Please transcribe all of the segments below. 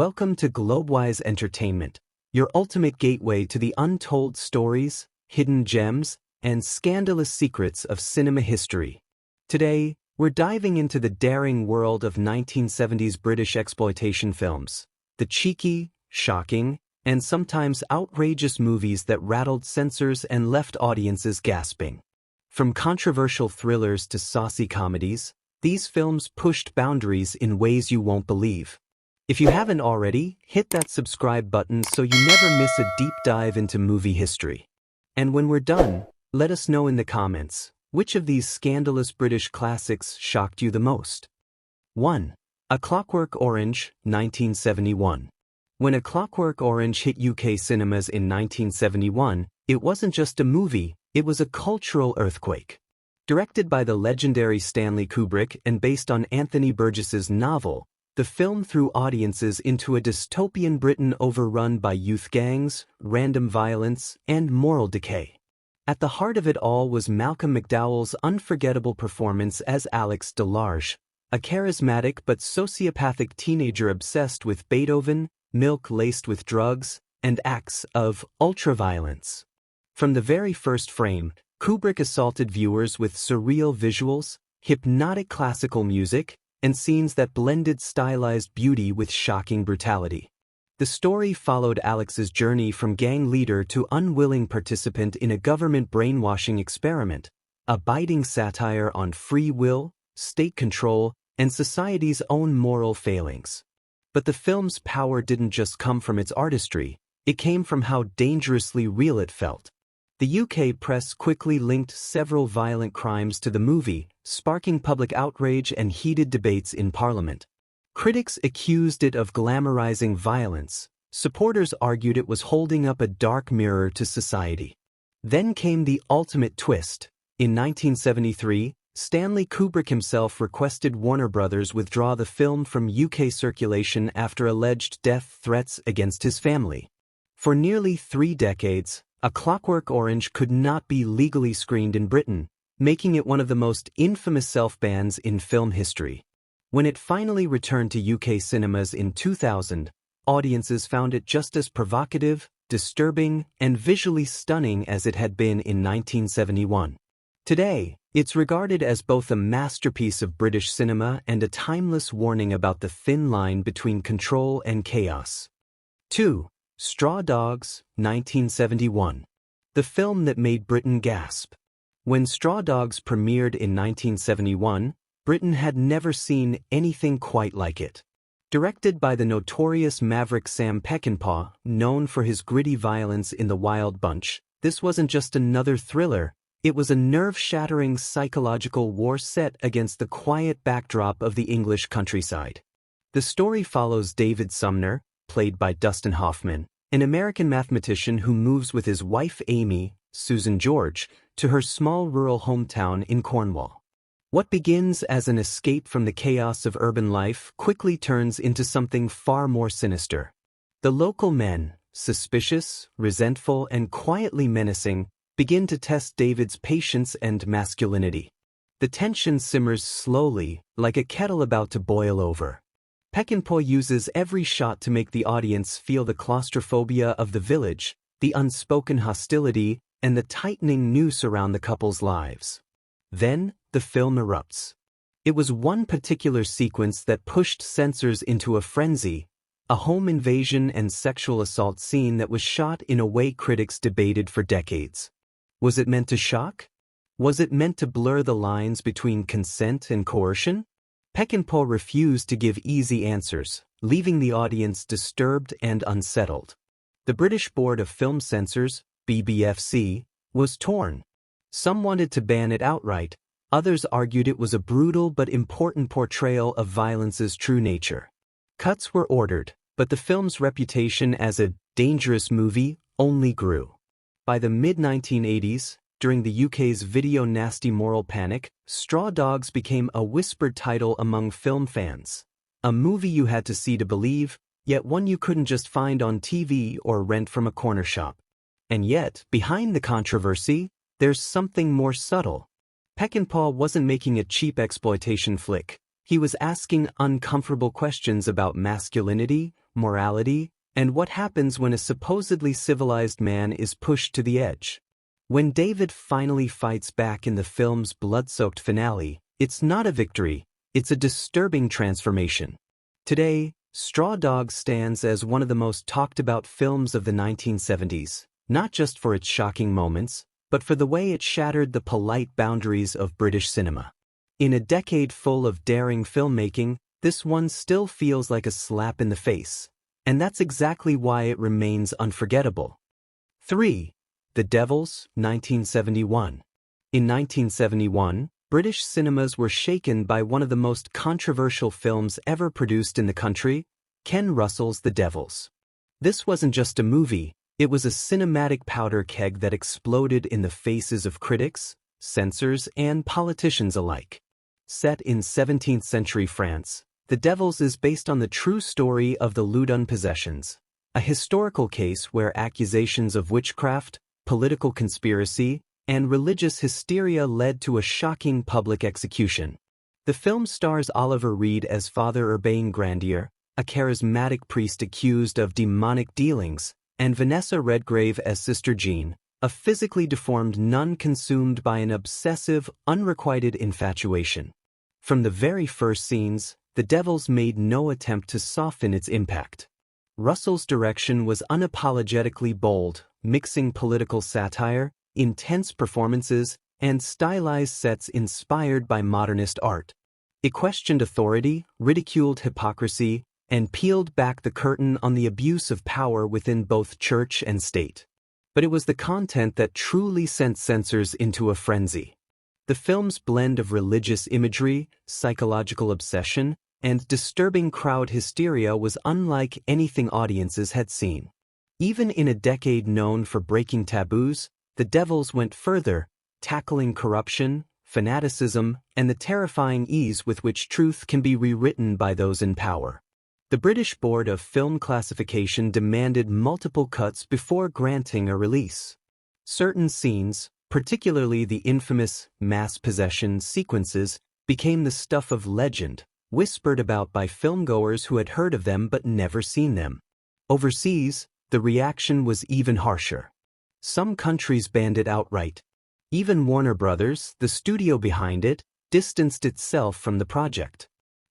welcome to Globewise Entertainment, your ultimate gateway to the untold stories, hidden gems, and scandalous secrets of cinema history. Today, we're diving into the daring world of 1970s British exploitation films, the cheeky, shocking, and sometimes outrageous movies that rattled censors and left audiences gasping. From controversial thrillers to saucy comedies, these films pushed boundaries in ways you won't believe. If you haven't already, hit that subscribe button so you never miss a deep dive into movie history. And when we're done, let us know in the comments, which of these scandalous British classics shocked you the most? 1. A Clockwork Orange, 1971. When A Clockwork Orange hit UK cinemas in 1971, it wasn't just a movie, it was a cultural earthquake. Directed by the legendary Stanley Kubrick and based on Anthony Burgess's novel, the film threw audiences into a dystopian Britain overrun by youth gangs, random violence, and moral decay. At the heart of it all was Malcolm McDowell's unforgettable performance as Alex Delarge, a charismatic but sociopathic teenager obsessed with Beethoven, milk laced with drugs, and acts of ultraviolence. From the very first frame, Kubrick assaulted viewers with surreal visuals, hypnotic classical music, and scenes that blended stylized beauty with shocking brutality. The story followed Alex's journey from gang leader to unwilling participant in a government brainwashing experiment, a biting satire on free will, state control, and society's own moral failings. But the film's power didn't just come from its artistry, it came from how dangerously real it felt. The UK press quickly linked several violent crimes to the movie, sparking public outrage and heated debates in Parliament. Critics accused it of glamorizing violence. Supporters argued it was holding up a dark mirror to society. Then came the ultimate twist. In 1973, Stanley Kubrick himself requested Warner Bros. Withdraw the film from UK circulation after alleged death threats against his family. For nearly 3 decades, A Clockwork Orange could not be legally screened in Britain, making it one of the most infamous self-bans in film history. When it finally returned to UK cinemas in 2000, audiences found it just as provocative, disturbing, and visually stunning as it had been in 1971. Today, it's regarded as both a masterpiece of British cinema and a timeless warning about the thin line between control and chaos. 2. Straw Dogs, 1971. The film that made Britain gasp. When Straw Dogs premiered in 1971, Britain had never seen anything quite like it. Directed by the notorious maverick Sam Peckinpah, known for his gritty violence in The Wild Bunch, this wasn't just another thriller, it was a nerve-shattering psychological war set against the quiet backdrop of the English countryside. The story follows David Sumner, played by Dustin Hoffman, an American mathematician who moves with his wife Amy, Susan George, to her small rural hometown in Cornwall. What begins as an escape from the chaos of urban life quickly turns into something far more sinister. The local men, suspicious, resentful, and quietly menacing, begin to test David's patience and masculinity. The tension simmers slowly, like a kettle about to boil over. Peckinpah uses every shot to make the audience feel the claustrophobia of the village, the unspoken hostility, and the tightening noose around the couple's lives. Then, the film erupts. It was one particular sequence that pushed censors into a frenzy, a home invasion and sexual assault scene that was shot in a way critics debated for decades. Was it meant to shock? Was it meant to blur the lines between consent and coercion? Peckinpah refused to give easy answers, leaving the audience disturbed and unsettled. The British Board of Film Censors, BBFC, was torn. Some wanted to ban it outright, others argued it was a brutal but important portrayal of violence's true nature. Cuts were ordered, but the film's reputation as a dangerous movie only grew. By the mid-1980s, during the UK's video nasty moral panic, Straw Dogs became a whispered title among film fans. A movie you had to see to believe, yet one you couldn't just find on TV or rent from a corner shop. And yet, behind the controversy, there's something more subtle. Peckinpah wasn't making a cheap exploitation flick. He was asking uncomfortable questions about masculinity, morality, and what happens when a supposedly civilized man is pushed to the edge. When David finally fights back in the film's blood-soaked finale, it's not a victory, it's a disturbing transformation. Today, Straw Dogs stands as one of the most talked-about films of the 1970s, not just for its shocking moments, but for the way it shattered the polite boundaries of British cinema. In a decade full of daring filmmaking, this one still feels like a slap in the face, and that's exactly why it remains unforgettable. 3. The Devils, 1971. In 1971, British cinemas were shaken by one of the most controversial films ever produced in the country, Ken Russell's The Devils. This wasn't just a movie, it was a cinematic powder keg that exploded in the faces of critics, censors, and politicians alike. Set in 17th century France, The Devils is based on the true story of the Loudun possessions, a historical case where accusations of witchcraft, political conspiracy, and religious hysteria led to a shocking public execution. The film stars Oliver Reed as Father Urbain Grandier, a charismatic priest accused of demonic dealings, and Vanessa Redgrave as Sister Jean, a physically deformed nun consumed by an obsessive, unrequited infatuation. From the very first scenes, The Devils made no attempt to soften its impact. Russell's direction was unapologetically bold, mixing political satire, intense performances, and stylized sets inspired by modernist art. It questioned authority, ridiculed hypocrisy, and peeled back the curtain on the abuse of power within both church and state. But it was the content that truly sent censors into a frenzy. The film's blend of religious imagery, psychological obsession, and disturbing crowd hysteria was unlike anything audiences had seen. Even in a decade known for breaking taboos, The Devils went further, tackling corruption, fanaticism, and the terrifying ease with which truth can be rewritten by those in power. The British Board of Film Classification demanded multiple cuts before granting a release. Certain scenes, particularly the infamous mass possession sequences, became the stuff of legend, whispered about by filmgoers who had heard of them but never seen them. Overseas, the reaction was even harsher. Some countries banned it outright. Even Warner Brothers, the studio behind it, distanced itself from the project.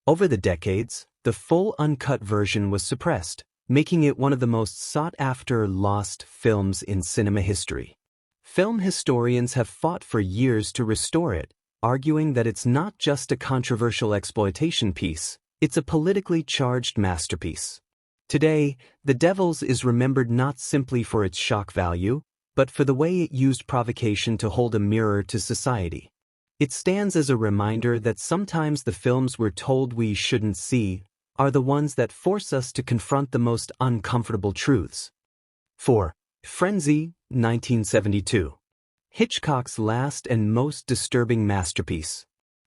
Over the decades, the full uncut version was suppressed, making it one of the most sought-after lost films in cinema history. Film historians have fought for years to restore it, arguing that it's not just a controversial exploitation piece, it's a politically charged masterpiece. Today, The Devils is remembered not simply for its shock value, but for the way it used provocation to hold a mirror to society. It stands as a reminder that sometimes the films we're told we shouldn't see are the ones that force us to confront the most uncomfortable truths. 4. Frenzy, 1972. Hitchcock's last and most disturbing masterpiece.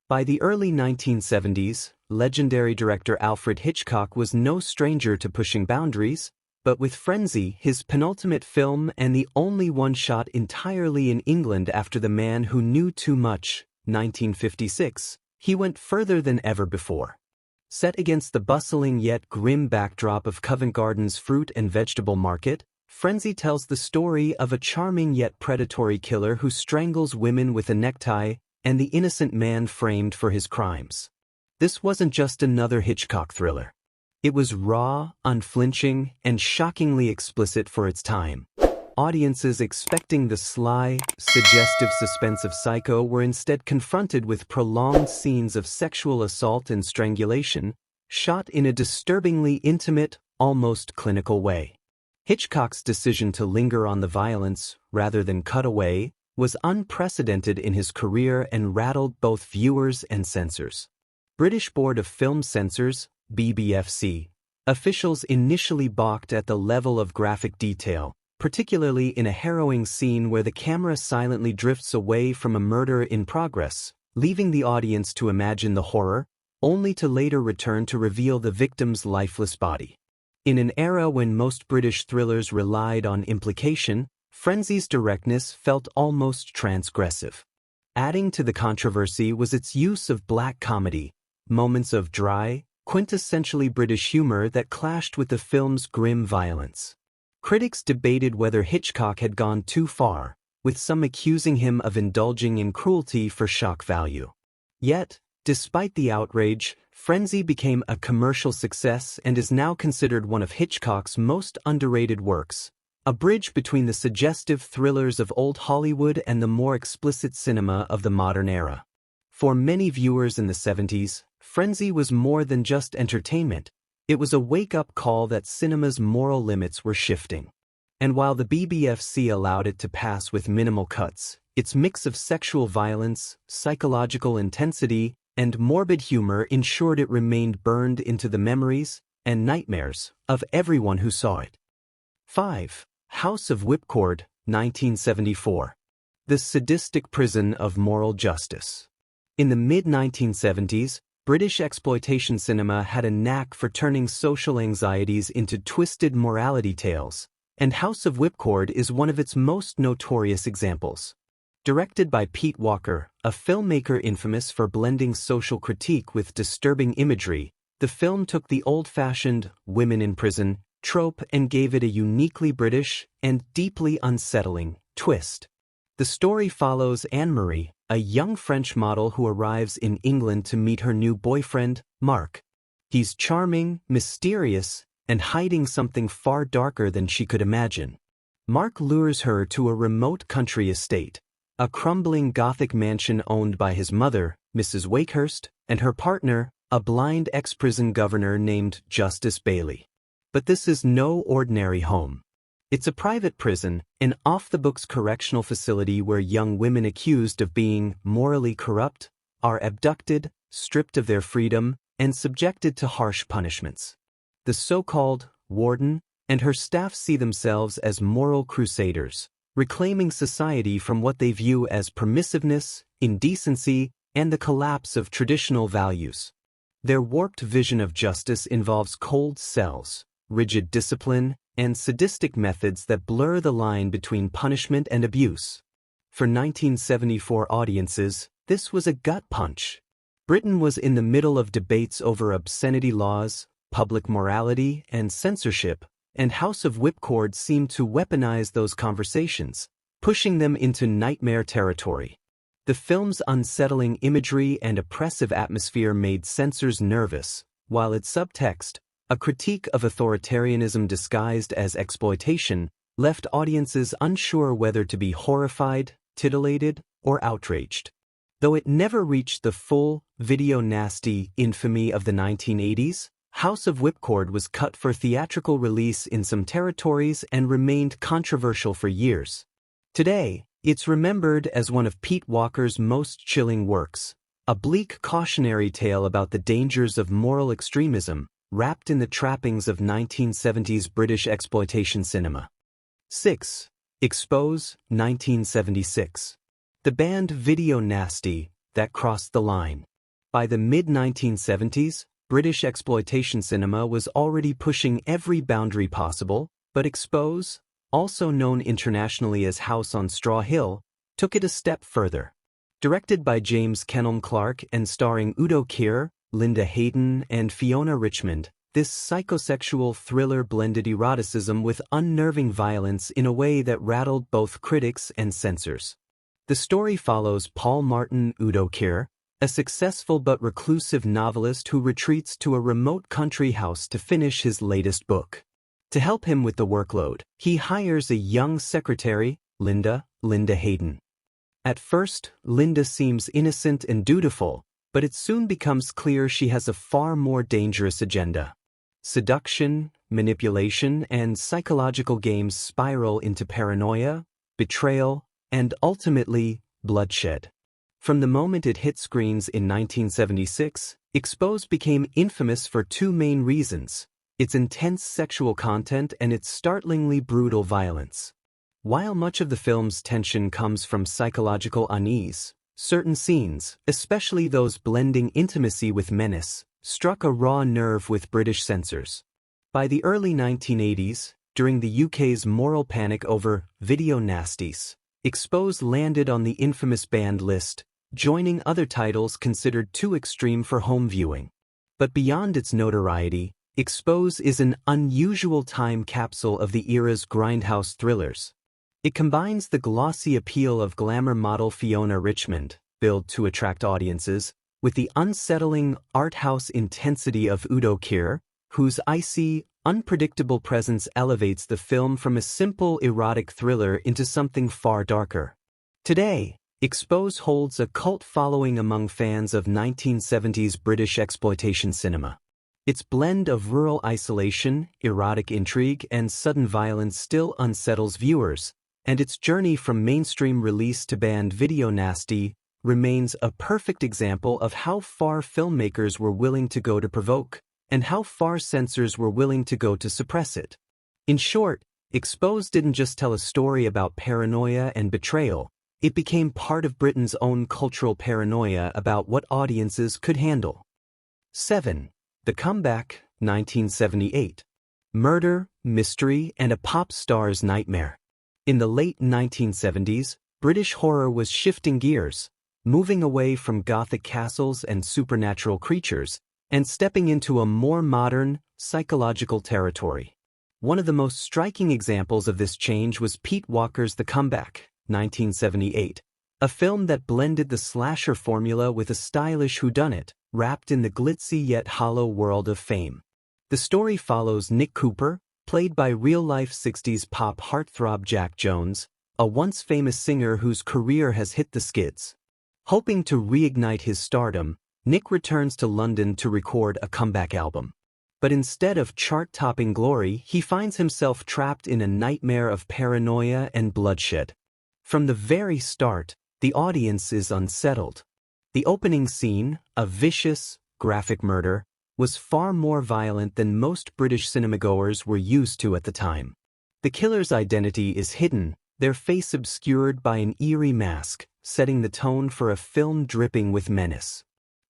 By the early 1970s, legendary director Alfred Hitchcock was no stranger to pushing boundaries, but with Frenzy, his penultimate film and the only one shot entirely in England after The Man Who Knew Too Much, 1956, he went further than ever before. Set against the bustling yet grim backdrop of Covent Garden's fruit and vegetable market, Frenzy tells the story of a charming yet predatory killer who strangles women with a necktie and the innocent man framed for his crimes. This wasn't just another Hitchcock thriller. It was raw, unflinching, and shockingly explicit for its time. Audiences expecting the sly, suggestive suspense of Psycho were instead confronted with prolonged scenes of sexual assault and strangulation, shot in a disturbingly intimate, almost clinical way. Hitchcock's decision to linger on the violence, rather than cut away, was unprecedented in his career and rattled both viewers and censors. British Board of Film Censors, BBFC, officials initially balked at the level of graphic detail, particularly in a harrowing scene where the camera silently drifts away from a murder in progress, leaving the audience to imagine the horror, only to later return to reveal the victim's lifeless body. In an era when most British thrillers relied on implication, Frenzy's directness felt almost transgressive. Adding to the controversy was its use of black comedy, moments of dry, quintessentially British humor that clashed with the film's grim violence. Critics debated whether Hitchcock had gone too far, with some accusing him of indulging in cruelty for shock value. Yet, despite the outrage, Frenzy became a commercial success and is now considered one of Hitchcock's most underrated works, a bridge between the suggestive thrillers of old Hollywood and the more explicit cinema of the modern era. For many viewers in the 70s, Frenzy was more than just entertainment. It was a wake-up call that cinema's moral limits were shifting. And while the BBFC allowed it to pass with minimal cuts, its mix of sexual violence, psychological intensity, and morbid humor ensured it remained burned into the memories and nightmares of everyone who saw it. 5. House of Whipcord, 1974. The sadistic prison of moral justice. In the mid-1970s, British exploitation cinema had a knack for turning social anxieties into twisted morality tales, and House of Whipcord is one of its most notorious examples. Directed by Pete Walker, a filmmaker infamous for blending social critique with disturbing imagery, the film took the old-fashioned women in prison trope and gave it a uniquely British and deeply unsettling twist. The story follows Anne-Marie, a young French model who arrives in England to meet her new boyfriend, Mark. He's charming, mysterious, and hiding something far darker than she could imagine. Mark lures her to a remote country estate, a crumbling Gothic mansion owned by his mother, Mrs. Wakehurst, and her partner, a blind ex-prison governor named Justice Bailey. But this is no ordinary home. It's a private prison, an off-the-books correctional facility where young women accused of being morally corrupt are abducted, stripped of their freedom, and subjected to harsh punishments. The so-called warden and her staff see themselves as moral crusaders, reclaiming society from what they view as permissiveness, indecency, and the collapse of traditional values. Their warped vision of justice involves cold cells, rigid discipline, and sadistic methods that blur the line between punishment and abuse. For 1974 audiences, this was a gut punch. Britain was in the middle of debates over obscenity laws, public morality, and censorship, and House of Whipcord seemed to weaponize those conversations, pushing them into nightmare territory. The film's unsettling imagery and oppressive atmosphere made censors nervous, while its subtext, a critique of authoritarianism disguised as exploitation, left audiences unsure whether to be horrified, titillated, or outraged. Though it never reached the full, video nasty infamy of the 1980s, House of Whipcord was cut for theatrical release in some territories and remained controversial for years. Today, it's remembered as one of Pete Walker's most chilling works, a bleak cautionary tale about the dangers of moral extremism, wrapped in the trappings of 1970s British exploitation cinema. 6. Expose, 1976. The band Video Nasty that crossed the line. By the mid-1970s, British exploitation cinema was already pushing every boundary possible, but Expose, also known internationally as House on Straw Hill, took it a step further. Directed by James Kenelm Clark and starring Udo Kier, Linda Hayden, and Fiona Richmond, this psychosexual thriller blended eroticism with unnerving violence in a way that rattled both critics and censors. The story follows Paul Martin Udo Kier, a successful but reclusive novelist who retreats to a remote country house to finish his latest book. To help him with the workload, he hires a young secretary, Linda Hayden. At first, Linda seems innocent and dutiful, but it soon becomes clear she has a far more dangerous agenda. Seduction, manipulation, and psychological games spiral into paranoia, betrayal, and ultimately, bloodshed. From the moment it hit screens in 1976, Expose became infamous for two main reasons: its intense sexual content and its startlingly brutal violence. While much of the film's tension comes from psychological unease, certain scenes, especially those blending intimacy with menace, struck a raw nerve with British censors. By the early 1980s, during the UK's moral panic over video nasties, Expose landed on the infamous banned list, joining other titles considered too extreme for home viewing. But beyond its notoriety, Expose is an unusual time capsule of the era's grindhouse thrillers. It combines the glossy appeal of glamour model Fiona Richmond, billed to attract audiences, with the unsettling art house intensity of Udo Kier, whose icy, unpredictable presence elevates the film from a simple erotic thriller into something far darker. Today, Expose holds a cult following among fans of 1970s British exploitation cinema. Its blend of rural isolation, erotic intrigue, and sudden violence still unsettles viewers, and its journey from mainstream release to banned video nasty remains a perfect example of how far filmmakers were willing to go to provoke, and how far censors were willing to go to suppress it. In short, Expose didn't just tell a story about paranoia and betrayal, it became part of Britain's own cultural paranoia about what audiences could handle. 7. The Comeback, 1978. Murder, mystery, and a pop star's nightmare. In the late 1970s, British horror was shifting gears, moving away from Gothic castles and supernatural creatures, and stepping into a more modern, psychological territory. One of the most striking examples of this change was Pete Walker's The Comeback, 1978, a film that blended the slasher formula with a stylish whodunit, wrapped in the glitzy yet hollow world of fame. The story follows Nick Cooper, played by real-life 60s pop heartthrob Jack Jones, a once famous singer whose career has hit the skids. Hoping to reignite his stardom, Nick returns to London to record a comeback album. But instead of chart-topping glory, he finds himself trapped in a nightmare of paranoia and bloodshed. From the very start, the audience is unsettled. The opening scene, a vicious, graphic murder, was far more violent than most British cinemagoers were used to at the time. The killer's identity is hidden, their face obscured by an eerie mask, setting the tone for a film dripping with menace.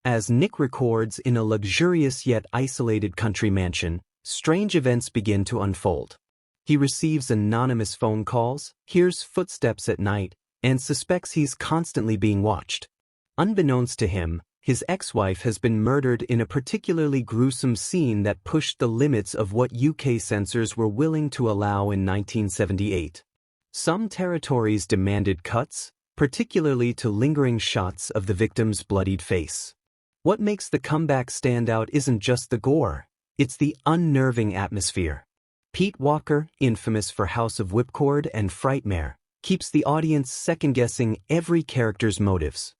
As Nick records in a luxurious yet isolated country mansion, strange events begin to unfold. He receives anonymous phone calls, hears footsteps at night, and suspects he's constantly being watched. Unbeknownst to him, his ex-wife has been murdered in a particularly gruesome scene that pushed the limits of what UK censors were willing to allow in 1978. Some territories demanded cuts, particularly to lingering shots of the victim's bloodied face. What makes The Comeback stand out isn't just the gore, it's the unnerving atmosphere. Pete Walker, infamous for House of Whipcord and Frightmare, keeps the audience second-guessing every character's motives.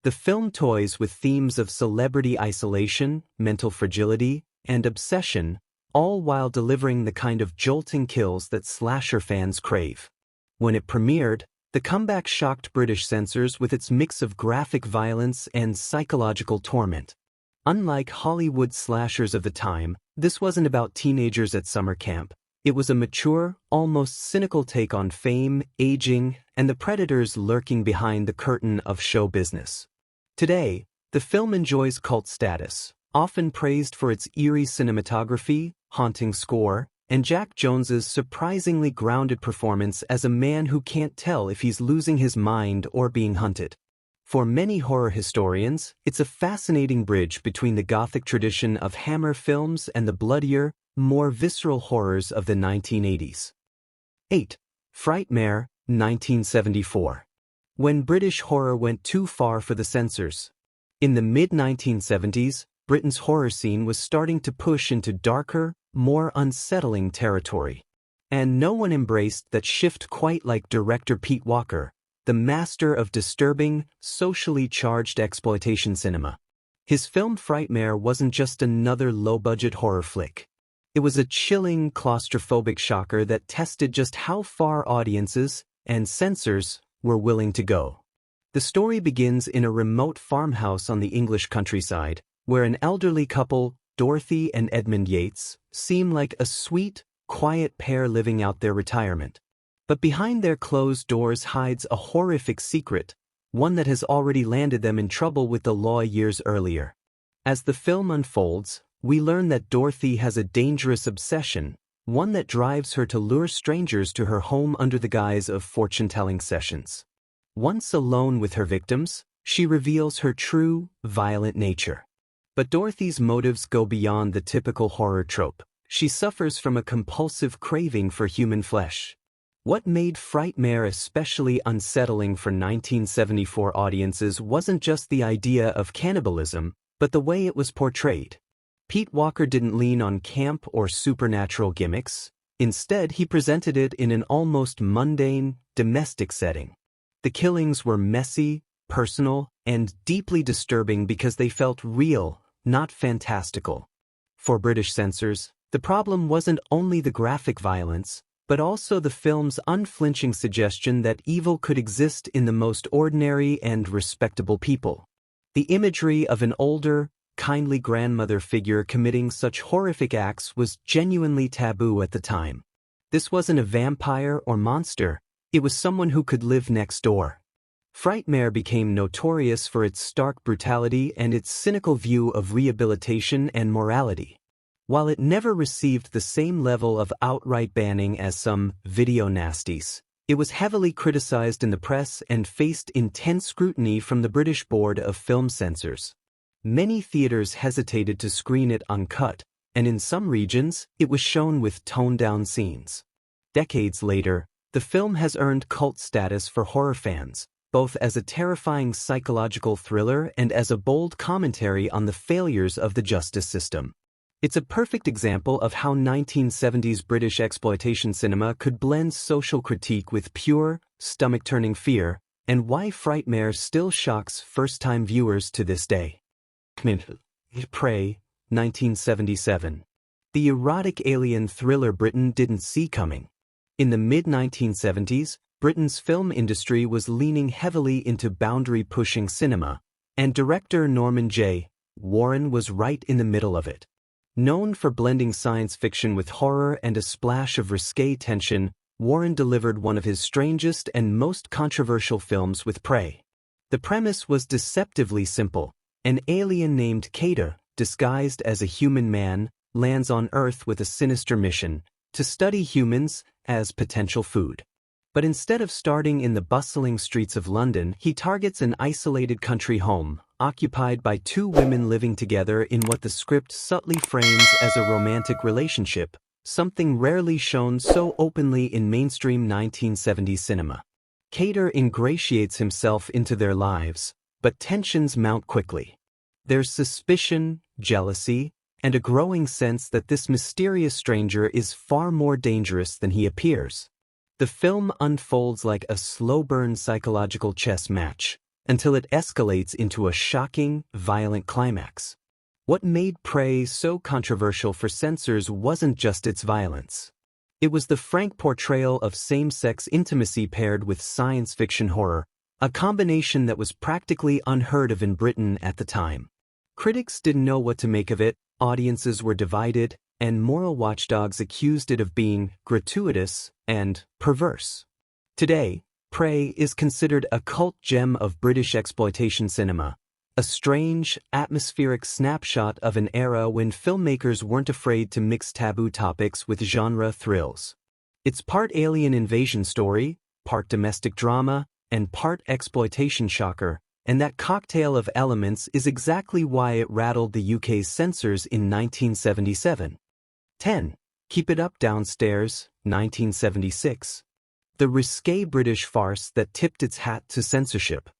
The film toys with themes of celebrity isolation, mental fragility, and obsession, all while delivering the kind of jolting kills that slasher fans crave. When it premiered, The Comeback shocked British censors with its mix of graphic violence and psychological torment. Unlike Hollywood slashers of the time, this wasn't about teenagers at summer camp. It was a mature, almost cynical take on fame, aging, and the predators lurking behind the curtain of show business. Today, the film enjoys cult status, often praised for its eerie cinematography, haunting score, and Jack Jones's surprisingly grounded performance as a man who can't tell if he's losing his mind or being hunted. For many horror historians, it's a fascinating bridge between the Gothic tradition of Hammer films and the bloodier, more visceral horrors of the 1980s. 8. Frightmare, 1974. When British horror went too far for the censors. In the mid-1970s, Britain's horror scene was starting to push into darker, more unsettling territory. And no one embraced that shift quite like director Pete Walker, the master of disturbing, socially charged exploitation cinema. His film Frightmare wasn't just another low-budget horror flick. It was a chilling, claustrophobic shocker that tested just how far audiences and censors were willing to go. The story begins in a remote farmhouse on the English countryside, where an elderly couple, Dorothy and Edmund Yates, seem like a sweet, quiet pair living out their retirement. But behind their closed doors hides a horrific secret, one that has already landed them in trouble with the law years earlier. As the film unfolds, we learn that Dorothy has a dangerous obsession, one that drives her to lure strangers to her home under the guise of fortune-telling sessions. Once alone with her victims, she reveals her true, violent nature. But Dorothy's motives go beyond the typical horror trope. She suffers from a compulsive craving for human flesh. What made Frightmare especially unsettling for 1974 audiences wasn't just the idea of cannibalism, but the way it was portrayed. Pete Walker didn't lean on camp or supernatural gimmicks. Instead, he presented it in an almost mundane, domestic setting. The killings were messy, personal, and deeply disturbing because they felt real, not fantastical. For British censors, the problem wasn't only the graphic violence, but also the film's unflinching suggestion that evil could exist in the most ordinary and respectable people. The imagery of an older, kindly grandmother figure committing such horrific acts was genuinely taboo at the time. This wasn't a vampire or monster, it was someone who could live next door. Frightmare became notorious for its stark brutality and its cynical view of rehabilitation and morality. While it never received the same level of outright banning as some video nasties, it was heavily criticized in the press and faced intense scrutiny from the British Board of Film Censors. Many theaters hesitated to screen it uncut, and in some regions, it was shown with toned-down scenes. Decades later, the film has earned cult status for horror fans, both as a terrifying psychological thriller and as a bold commentary on the failures of the justice system. It's a perfect example of how 1970s British exploitation cinema could blend social critique with pure, stomach-turning fear, and why Frightmare still shocks first-time viewers to this day. Prey, 1977. The erotic alien thriller Britain didn't see coming. In the mid-1970s, Britain's film industry was leaning heavily into boundary-pushing cinema, and director Norman J. Warren was right in the middle of it. Known for blending science fiction with horror and a splash of risque tension, Warren delivered one of his strangest and most controversial films with Prey. The premise was deceptively simple. An alien named Kata, disguised as a human man, lands on Earth with a sinister mission, to study humans as potential food. But instead of starting in the bustling streets of London, he targets an isolated country home, occupied by two women living together in what the script subtly frames as a romantic relationship, something rarely shown so openly in mainstream 1970s cinema. Cater ingratiates himself into their lives, but tensions mount quickly. There's suspicion, jealousy, and a growing sense that this mysterious stranger is far more dangerous than he appears. The film unfolds like a slow-burn psychological chess match, until it escalates into a shocking, violent climax. What made Prey so controversial for censors wasn't just its violence. It was the frank portrayal of same-sex intimacy paired with science fiction horror, a combination that was practically unheard of in Britain at the time. Critics didn't know what to make of it, audiences were divided, and moral watchdogs accused it of being gratuitous and perverse. Today, Prey is considered a cult gem of British exploitation cinema, a strange, atmospheric snapshot of an era when filmmakers weren't afraid to mix taboo topics with genre thrills. It's part alien invasion story, part domestic drama, and part exploitation shocker, and that cocktail of elements is exactly why it rattled the UK's censors in 1977. 10. Keep It Up Downstairs, 1976. The risque British farce that tipped its hat to censorship.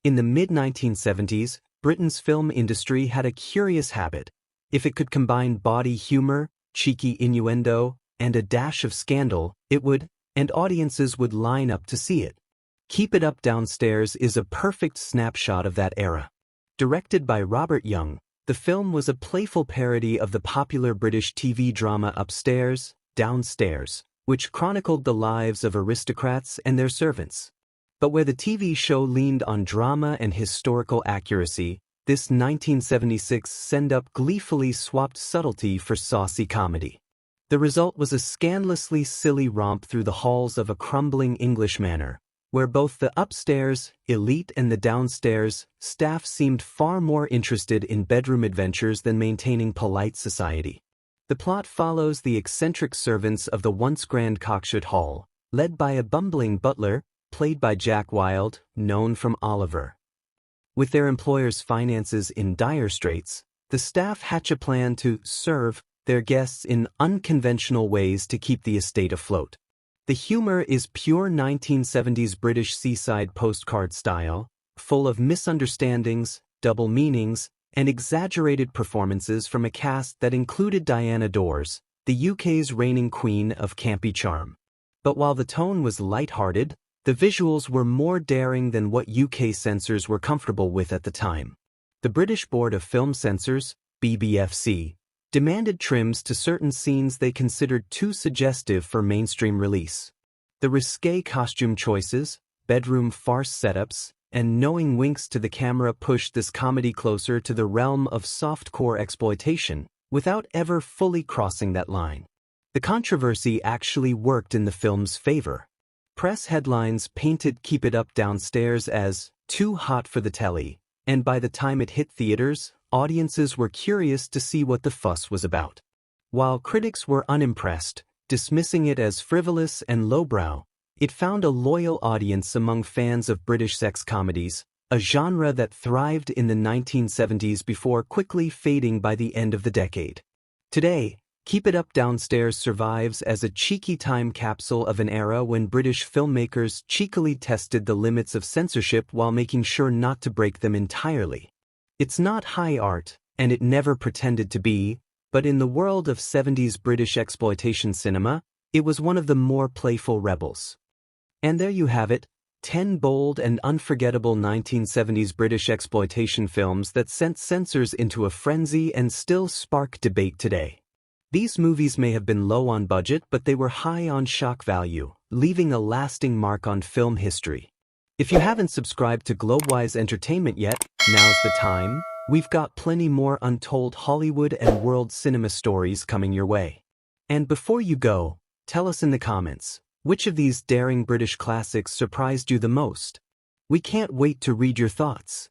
In the mid-1970s, Britain's film industry had a curious habit. If it could combine bawdy humor, cheeky innuendo, and a dash of scandal, it would, and audiences would line up to see it. Keep It Up Downstairs is a perfect snapshot of that era. Directed by Robert Young, the film was a playful parody of the popular British TV drama Upstairs, Downstairs, which chronicled the lives of aristocrats and their servants. But where the TV show leaned on drama and historical accuracy, this 1976 send-up gleefully swapped subtlety for saucy comedy. The result was a scandalously silly romp through the halls of a crumbling English manor, where both the upstairs, elite, and the downstairs, staff seemed far more interested in bedroom adventures than maintaining polite society. The plot follows the eccentric servants of the once grand Cockshut Hall, led by a bumbling butler, played by Jack Wilde, known from Oliver. With their employer's finances in dire straits, the staff hatch a plan to serve their guests in unconventional ways to keep the estate afloat. The humor is pure 1970s British seaside postcard style, full of misunderstandings, double meanings, and exaggerated performances from a cast that included Diana Dors, the UK's reigning queen of campy charm. But while the tone was light-hearted, the visuals were more daring than what UK censors were comfortable with at the time. The British Board of Film Censors, BBFC, demanded trims to certain scenes they considered too suggestive for mainstream release. The risque costume choices, bedroom farce setups, and knowing winks to the camera pushed this comedy closer to the realm of softcore exploitation, without ever fully crossing that line. The controversy actually worked in the film's favor. Press headlines painted Keep It Up Downstairs as too hot for the telly, and by the time it hit theaters, audiences were curious to see what the fuss was about. While critics were unimpressed, dismissing it as frivolous and lowbrow, it found a loyal audience among fans of British sex comedies, a genre that thrived in the 1970s before quickly fading by the end of the decade. Today, Keep It Up Downstairs survives as a cheeky time capsule of an era when British filmmakers cheekily tested the limits of censorship while making sure not to break them entirely. It's not high art, and it never pretended to be, but in the world of 70s British exploitation cinema, it was one of the more playful rebels. And there you have it, 10 bold and unforgettable 1970s British exploitation films that sent censors into a frenzy and still spark debate today. These movies may have been low on budget, but they were high on shock value, leaving a lasting mark on film history. If you haven't subscribed to Globewise Entertainment yet, now's the time. We've got plenty more untold Hollywood and world cinema stories coming your way. And before you go, tell us in the comments, which of these daring British classics surprised you the most? We can't wait to read your thoughts.